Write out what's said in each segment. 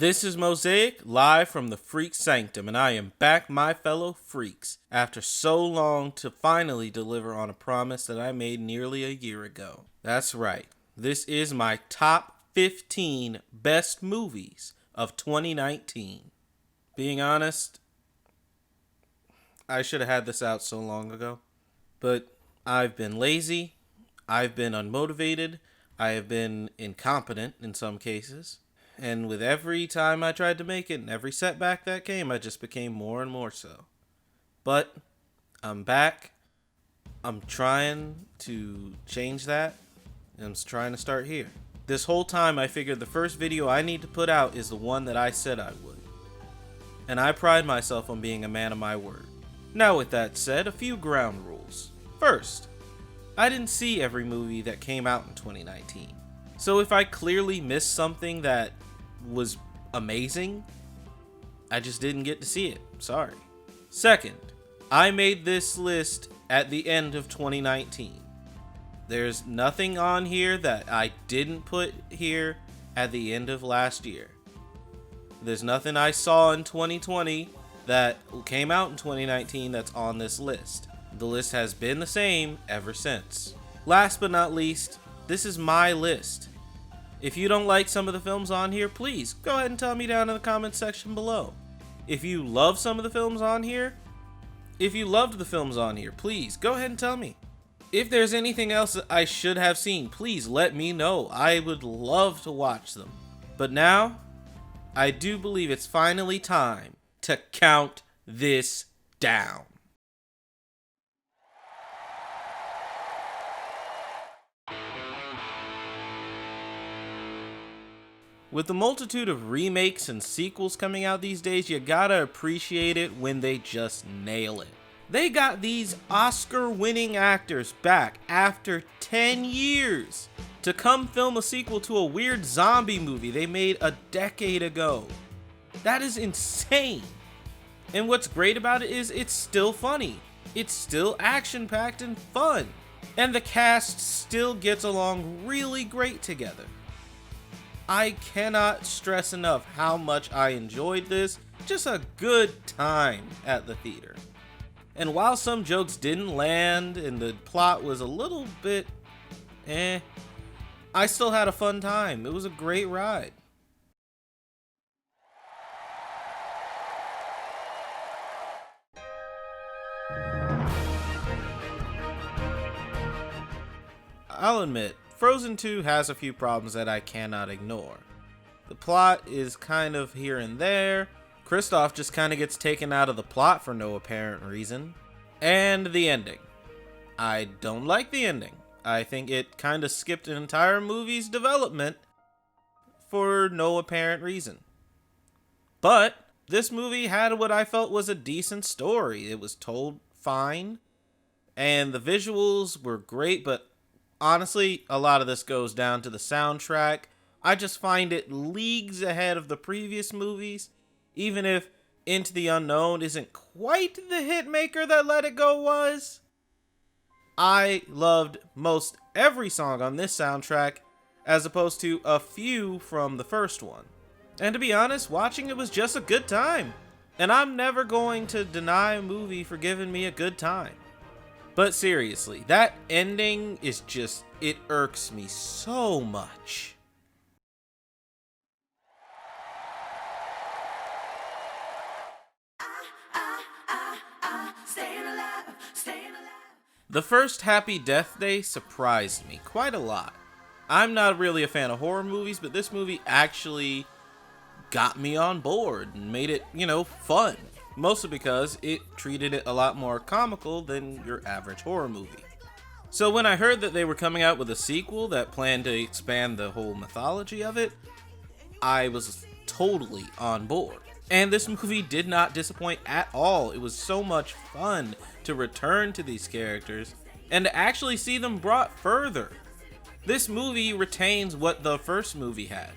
This is Mosaik, live from the Freak Sanctum, and I am back, my fellow freaks, after so long to finally deliver on a promise that I made nearly a year ago. That's right, this is my top 15 best movies of 2019. Being honest, I should have had this out so long ago, but I've been lazy, I've been unmotivated, I have been incompetent in some cases. And with every time I tried to make it and every setback that came, I just became more and more so. But I'm back. I'm trying to change that. And I'm trying to start here. This whole time I figured the first video I need to put out is the one that I said I would. And I pride myself on being a man of my word. Now with that said, a few ground rules. First, I didn't see every movie that came out in 2019. So if I clearly missed something that was amazing, I just didn't get to see it. Sorry. Second, I made this list at the end of 2019. There's nothing on here that I didn't put here at the end of last year. There's nothing I saw in 2020 that came out in 2019 that's on this list. The list has been the same ever since. Last but not least, this is my list. If you don't like some of the films on here, please go ahead and tell me down in the comments section below. If you love some of the films on here, if you loved the films on here, please go ahead and tell me. If there's anything else that I should have seen, please let me know. I would love to watch them. But now, I do believe it's finally time to count this down. With the multitude of remakes and sequels coming out these days, you gotta appreciate it when they just nail it. They got these Oscar-winning actors back after 10 years to come film a sequel to a weird zombie movie they made a decade ago. That is insane. And what's great about it is it's still funny. It's still action-packed and fun. And the cast still gets along really great together. I cannot stress enough how much I enjoyed this. Just a good time at the theater. And while some jokes didn't land and the plot was a little bit I still had a fun time. It was a great ride. I'll admit, Frozen 2 has a few problems that I cannot ignore. The plot is kind of here and there. Kristoff just kind of gets taken out of the plot for no apparent reason. And the ending. I don't like the ending. I think it kind of skipped an entire movie's development for no apparent reason. But this movie had what I felt was a decent story. It was told fine. And the visuals were great, but honestly, a lot of this goes down to the soundtrack. I just find it leagues ahead of the previous movies, even if Into the Unknown isn't quite the hit maker that Let It Go was. I loved most every song on this soundtrack, as opposed to a few from the first one. And to be honest, watching it was just a good time. And I'm never going to deny a movie for giving me a good time. But seriously, that ending is just, it irks me so much. The first Happy Death Day surprised me quite a lot. I'm not really a fan of horror movies, but this movie actually got me on board and made it, fun. Mostly because it treated it a lot more comical than your average horror movie. So when I heard that they were coming out with a sequel that planned to expand the whole mythology of it, I was totally on board. And this movie did not disappoint at all. It was so much fun to return to these characters and to actually see them brought further. This movie retains what the first movie had,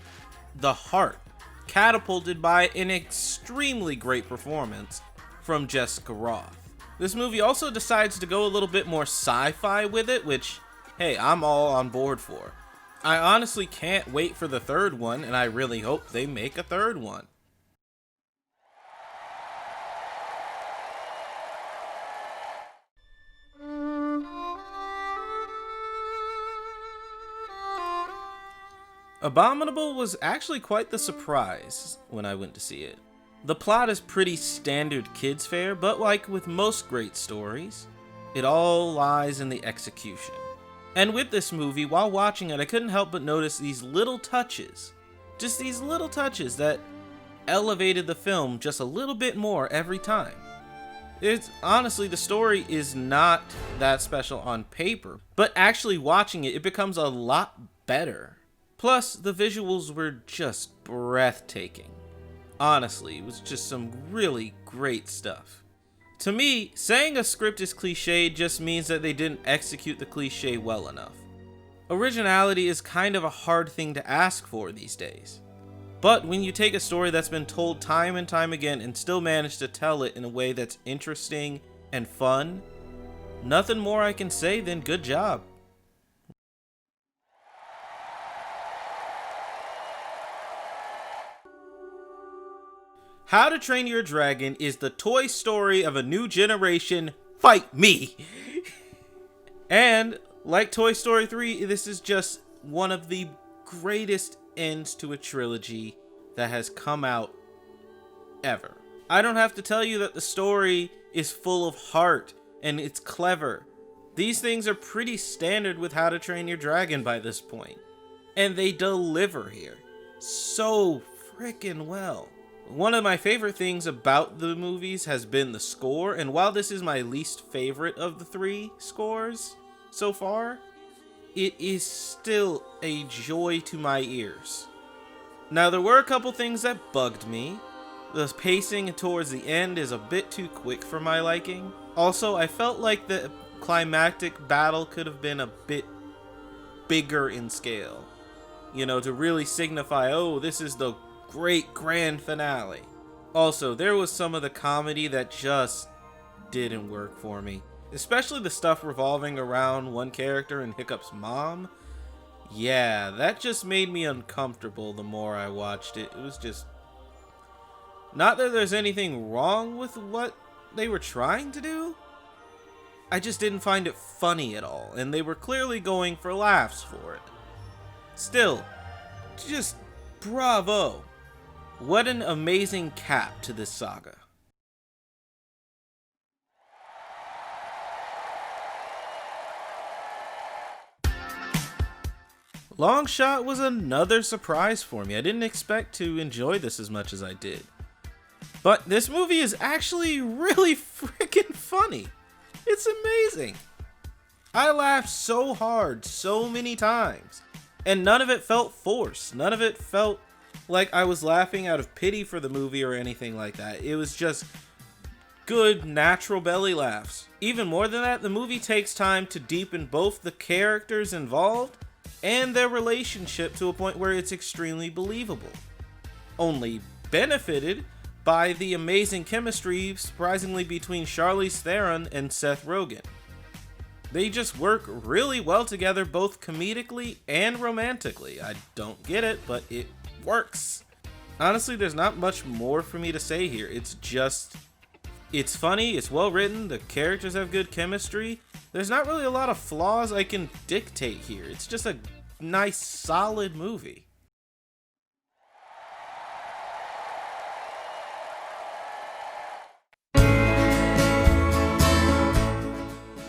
the heart, catapulted by an extremely great performance from Jessica Roth. This movie also decides to go a little bit more sci-fi with it, which, hey, I'm all on board for. I honestly can't wait for the third one, and I really hope they make a third one. Abominable was actually quite the surprise when I went to see it. The plot is pretty standard kids fare, but like with most great stories, it all lies in the execution. And with this movie, while watching it, I couldn't help but notice these little touches. Just these little touches that elevated the film just a little bit more every time. It's honestly, the story is not that special on paper, but actually watching it, it becomes a lot better. Plus, the visuals were just breathtaking. Honestly, it was just some really great stuff. To me, saying a script is cliched just means that they didn't execute the cliche well enough. Originality is kind of a hard thing to ask for these days. But when you take a story that's been told time and time again and still manage to tell it in a way that's interesting and fun, nothing more I can say than good job. How to Train Your Dragon is the Toy Story of a new generation. Fight me! And like Toy Story 3, this is just one of the greatest ends to a trilogy that has come out ever. I don't have to tell you that the story is full of heart and it's clever. These things are pretty standard with How to Train Your Dragon by this point. And they deliver here so freaking well. One of my favorite things about the movies has been the score, and while this is my least favorite of the 3 scores so far, it is still a joy to my ears. Now, there were a couple things that bugged me. The pacing towards the end is a bit too quick for my liking. Also, I felt like the climactic battle could have been a bit bigger in scale. You know, to really signify, oh, this is the great grand finale. Also, there was some of the comedy that just didn't work for me. Especially the stuff revolving around one character and Hiccup's mom. Yeah, that just made me uncomfortable the more I watched it. It was just... Not that there's anything wrong with what they were trying to do. I just didn't find it funny at all, and they were clearly going for laughs for it. Still, just bravo. What an amazing cap to this saga. Longshot was another surprise for me. I didn't expect to enjoy this as much as I did. But this movie is actually really freaking funny. It's amazing. I laughed so hard so many times. And none of it felt forced. None of it felt like I was laughing out of pity for the movie or anything like that. It was just good, natural belly laughs. Even more than that, the movie takes time to deepen both the characters involved and their relationship to a point where it's extremely believable. Only benefited by the amazing chemistry, surprisingly, between Charlize Theron and Seth Rogen. They just work really well together, both comedically and romantically. I don't get it, but it works. Honestly, there's not much more for me to say here. It's funny, it's well written, the characters have good chemistry. There's not really a lot of flaws I can dictate here. It's just a nice, solid movie.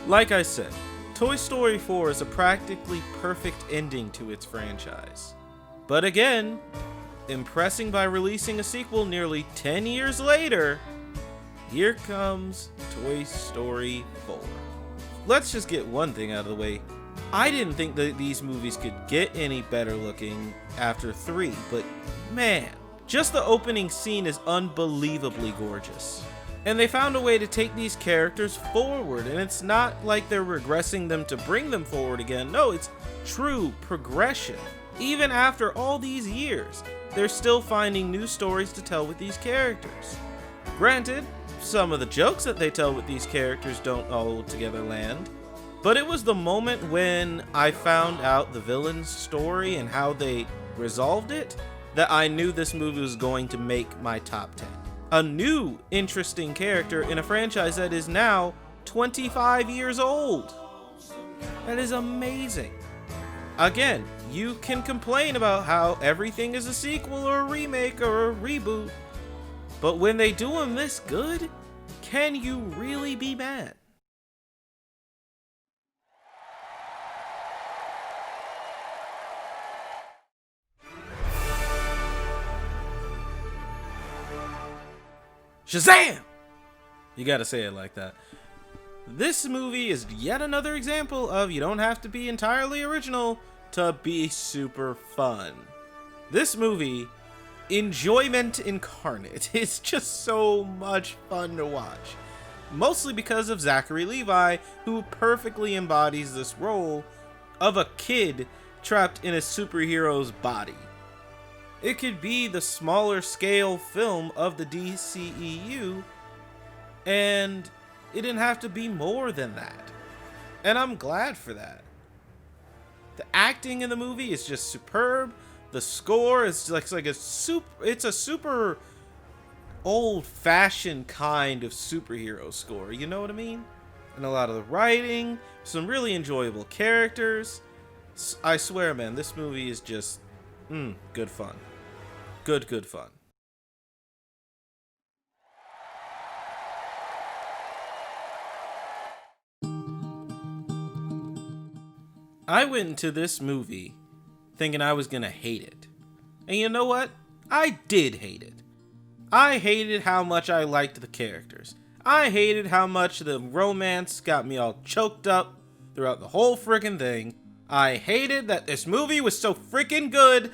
Like I said, Toy Story 4 is a practically perfect ending to its franchise. But again, impressing by releasing a sequel nearly 10 years later, here comes Toy Story 4. Let's just get one thing out of the way. I didn't think that these movies could get any better looking after 3, but man, just the opening scene is unbelievably gorgeous. And they found a way to take these characters forward, and it's not like they're regressing them to bring them forward again. No, it's true progression. Even after all these years, they're still finding new stories to tell with these characters. Granted, some of the jokes that they tell with these characters don't all together land, But it was the moment when I found out the villain's story and how they resolved it that I knew this movie was going to make my top 10. A new, interesting character in a franchise that is now 25 years old. That is amazing. Again, you can complain about how everything is a sequel or a remake or a reboot, but when they do them this good, can you really be mad? Shazam! You gotta say it like that. This movie is yet another example of you don't have to be entirely original to be super fun. This movie, enjoyment incarnate, is just so much fun to watch. Mostly because of Zachary Levi, who perfectly embodies this role of a kid trapped in a superhero's body. It could be the smaller scale film of the DCEU, and it didn't have to be more than that. And I'm glad for that. The acting in the movie is just superb. The score is like a super old-fashioned kind of superhero score, you know what I mean? And a lot of the writing, some really enjoyable characters. I swear, man, this movie is just good fun. Good fun. I went into this movie thinking I was gonna hate it. And you know what? I did hate it. I hated how much I liked the characters. I hated how much the romance got me all choked up throughout the whole freaking thing. I hated that this movie was so freaking good.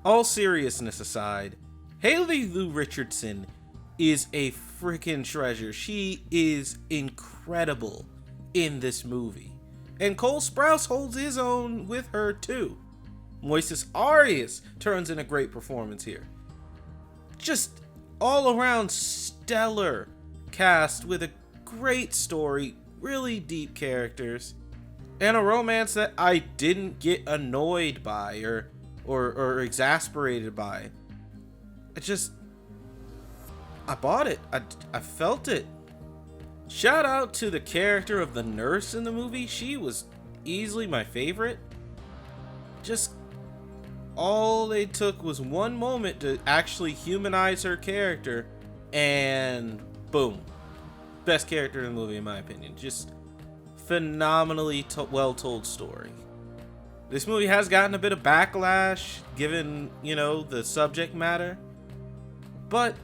All seriousness aside, Haley Lou Richardson is a freaking treasure. She is incredible in this movie. And Cole Sprouse holds his own with her too. Moises Arias turns in a great performance here. Just all around stellar cast with a great story, really deep characters, and a romance that I didn't get annoyed by or exasperated by. I bought it. I felt it. Shout out to the character of the nurse in the movie. She was easily my favorite. Just all they took was one moment to actually humanize her character, and boom. Best character in the movie in my opinion. Just phenomenally well told story. This movie has gotten a bit of backlash given, the subject matter. But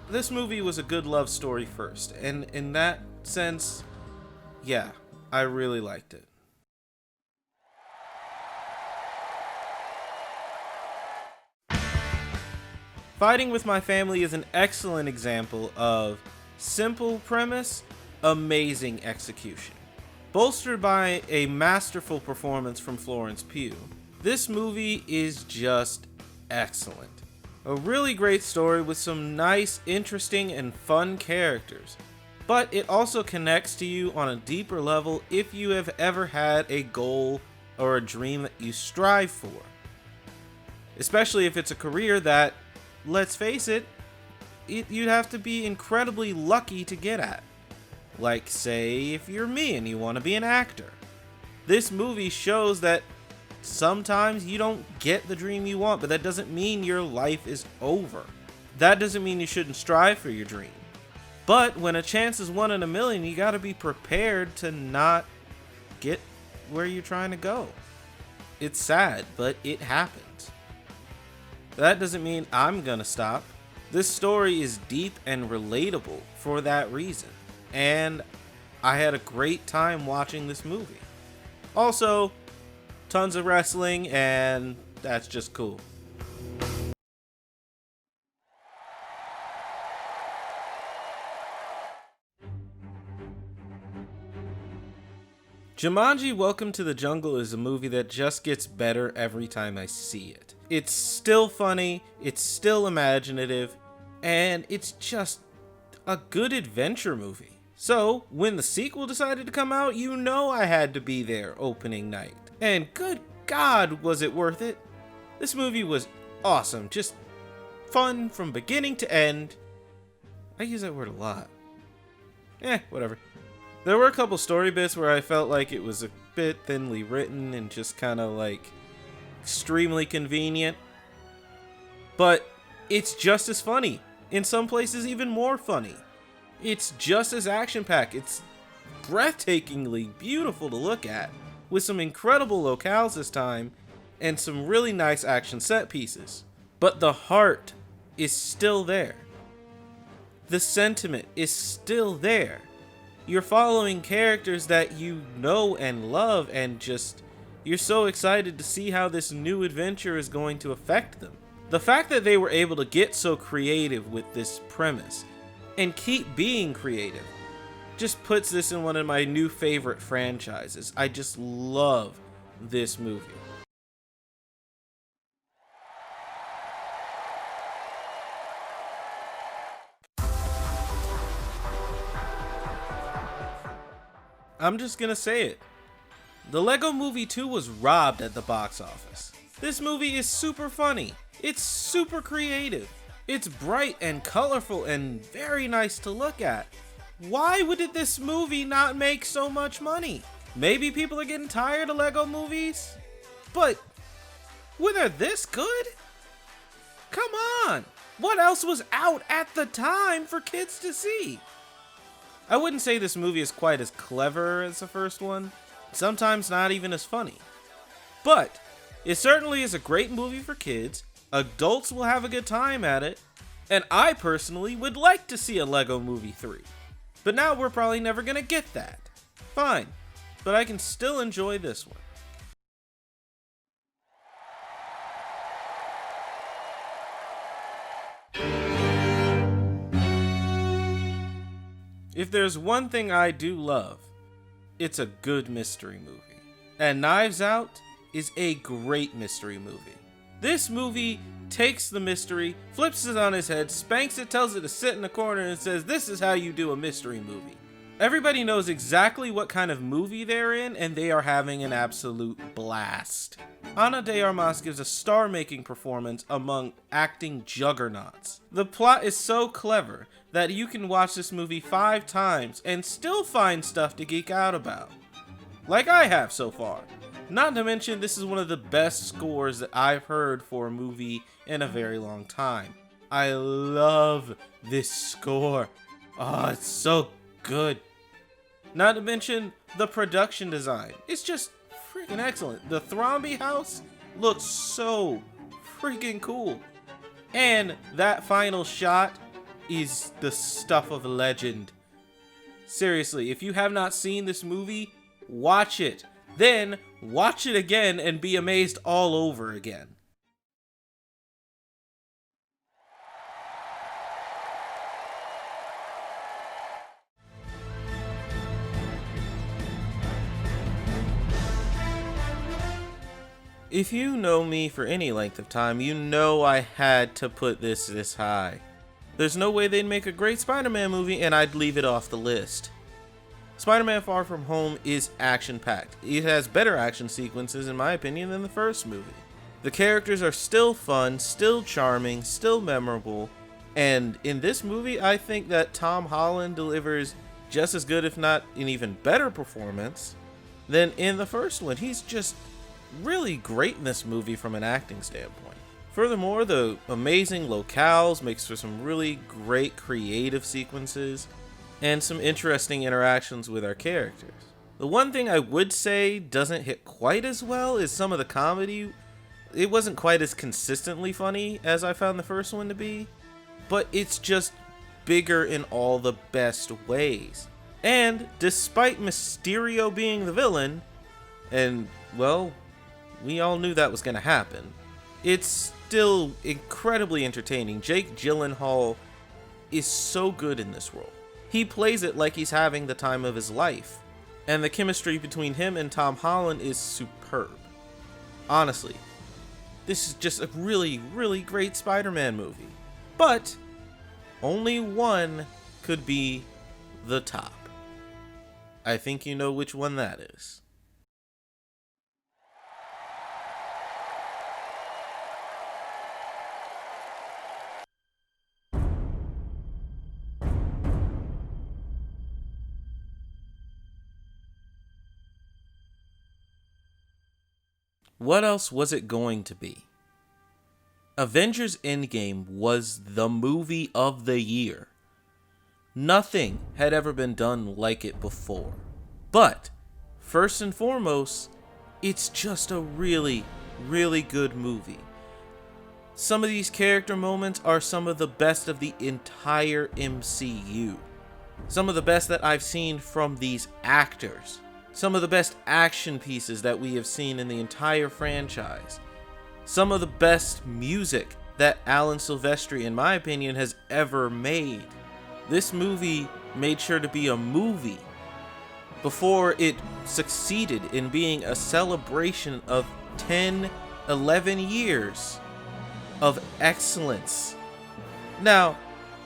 this movie was a good love story first. And in that sense, yeah, I really liked it. Fighting with My Family is an excellent example of simple premise, amazing execution. Bolstered by a masterful performance from Florence Pugh, this movie is just excellent. A really great story with some nice, interesting, and fun characters. But it also connects to you on a deeper level if you have ever had a goal or a dream that you strive for. Especially if it's a career that, let's face it, you'd have to be incredibly lucky to get at. Like, say, if you're me and you want to be an actor. This movie shows that sometimes you don't get the dream you want, but that doesn't mean your life is over. That doesn't mean you shouldn't strive for your dream. But when a chance is 1 in a million, you gotta be prepared to not get where you're trying to go. It's sad, but it happens. That doesn't mean I'm gonna stop. This story is deep and relatable for that reason. And I had a great time watching this movie. Also, tons of wrestling, and that's just cool. Jumanji: Welcome to the Jungle is a movie that just gets better every time I see it. It's still funny, it's still imaginative, and it's just a good adventure movie. So, when the sequel decided to come out, you know I had to be there opening night. And good God, was it worth it? This movie was awesome, just fun from beginning to end. I use that word a lot. Whatever. There were a couple story bits where I felt like it was a bit thinly written and just kind of like extremely convenient. But it's just as funny. In some places, even more funny. It's just as action-packed. It's breathtakingly beautiful to look at, with some incredible locales this time, and some really nice action set pieces. But the heart is still there. The sentiment is still there. You're following characters that you know and love, and just, you're so excited to see how this new adventure is going to affect them. The fact that they were able to get so creative with this premise, and keep being creative, just puts this in one of my new favorite franchises. I just love this movie. I'm just gonna say it. The Lego Movie 2 was robbed at the box office. This movie is super funny. It's super creative. It's bright and colorful and very nice to look at. Why would this movie not make so much money? Maybe people are getting tired of Lego movies? But were they this good? Come on! What else was out at the time for kids to see? I wouldn't say this movie is quite as clever as the first one. Sometimes not even as funny. But it certainly is a great movie for kids. Adults will have a good time at it, and I personally would like to see a Lego Movie 3. But now we're probably never gonna get that. Fine, but I can still enjoy this one. If there's one thing I do love, it's a good mystery movie. And Knives Out is a great mystery movie. This movie takes the mystery, flips it on his head, spanks it, tells it to sit in the corner, and says, this is how you do a mystery movie. Everybody knows exactly what kind of movie they're in, and they are having an absolute blast. Ana de Armas gives a star-making performance among acting juggernauts. The plot is so clever that you can watch this movie 5 times and still find stuff to geek out about. Like I have so far. Not to mention, this is one of the best scores that I've heard for a movie in a very long time. I love this score. Oh, it's so good. Not to mention, the production design. It's just freaking excellent. The Thromby house looks so freaking cool. And that final shot is the stuff of legend. Seriously, if you have not seen this movie, watch it. Then watch it again and be amazed all over again. If you know me for any length of time, you know I had to put this high. There's no way they'd make a great Spider-Man movie and I'd leave it off the list. Spider-Man Far From Home is action-packed. It has better action sequences, in my opinion, than the first movie. The characters are still fun, still charming, still memorable, and in this movie, I think that Tom Holland delivers just as good, if not an even better performance than in the first one. He's just really great in this movie from an acting standpoint. Furthermore, the amazing locales makes for some really great creative sequences and some interesting interactions with our characters. The one thing I would say doesn't hit quite as well is some of the comedy. It wasn't quite as consistently funny as I found the first one to be, but it's just bigger in all the best ways. And despite Mysterio being the villain, and well, we all knew that was going to happen, it's still incredibly entertaining. Jake Gyllenhaal is so good in this role. He plays it like he's having the time of his life, and the chemistry between him and Tom Holland is superb. Honestly, this is just a really, really great Spider-Man movie. But only one could be the top. I think you know which one that is. What else was it going to be? Avengers Endgame was the movie of the year. Nothing had ever been done like it before. But, first and foremost, it's just a really, really good movie. Some of these character moments are some of the best of the entire MCU. Some of the best that I've seen from these actors. Some of the best action pieces that we have seen in the entire franchise. Some of the best music that Alan Silvestri, in my opinion, has ever made. This movie made sure to be a movie before it succeeded in being a celebration of 10, 11 years of excellence. Now,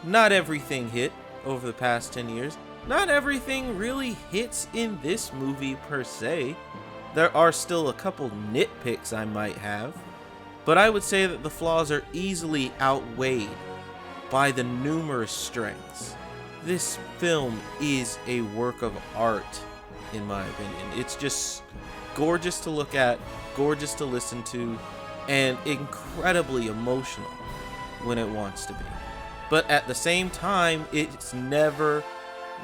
not everything hit over the past 10 years. Not everything really hits in this movie per se. There are still a couple nitpicks I might have, but I would say that the flaws are easily outweighed by the numerous strengths. This film is a work of art, in my opinion. It's just gorgeous to look at, gorgeous to listen to, and incredibly emotional when it wants to be. But at the same time, it's never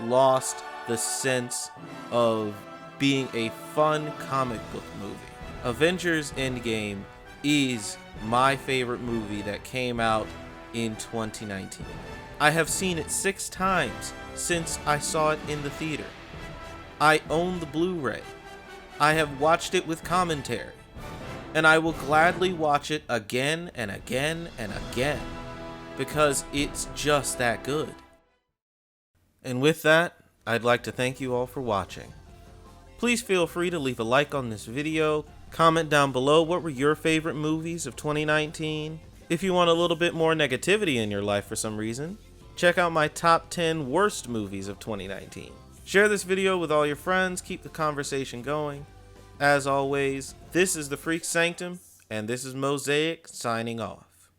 lost the sense of being a fun comic book movie. Avengers Endgame is my favorite movie that came out in 2019. I have seen it 6 times since I saw it in the theater. I own the Blu-ray. I have watched it with commentary. And I will gladly watch it again and again and again because it's just that good. And with that, I'd like to thank you all for watching. Please feel free to leave a like on this video, comment down below what were your favorite movies of 2019. If you want a little bit more negativity in your life for some reason, check out my top 10 worst movies of 2019. Share this video with all your friends, keep the conversation going. As always, this is the Freak Sanctum, and this is Mosaik signing off.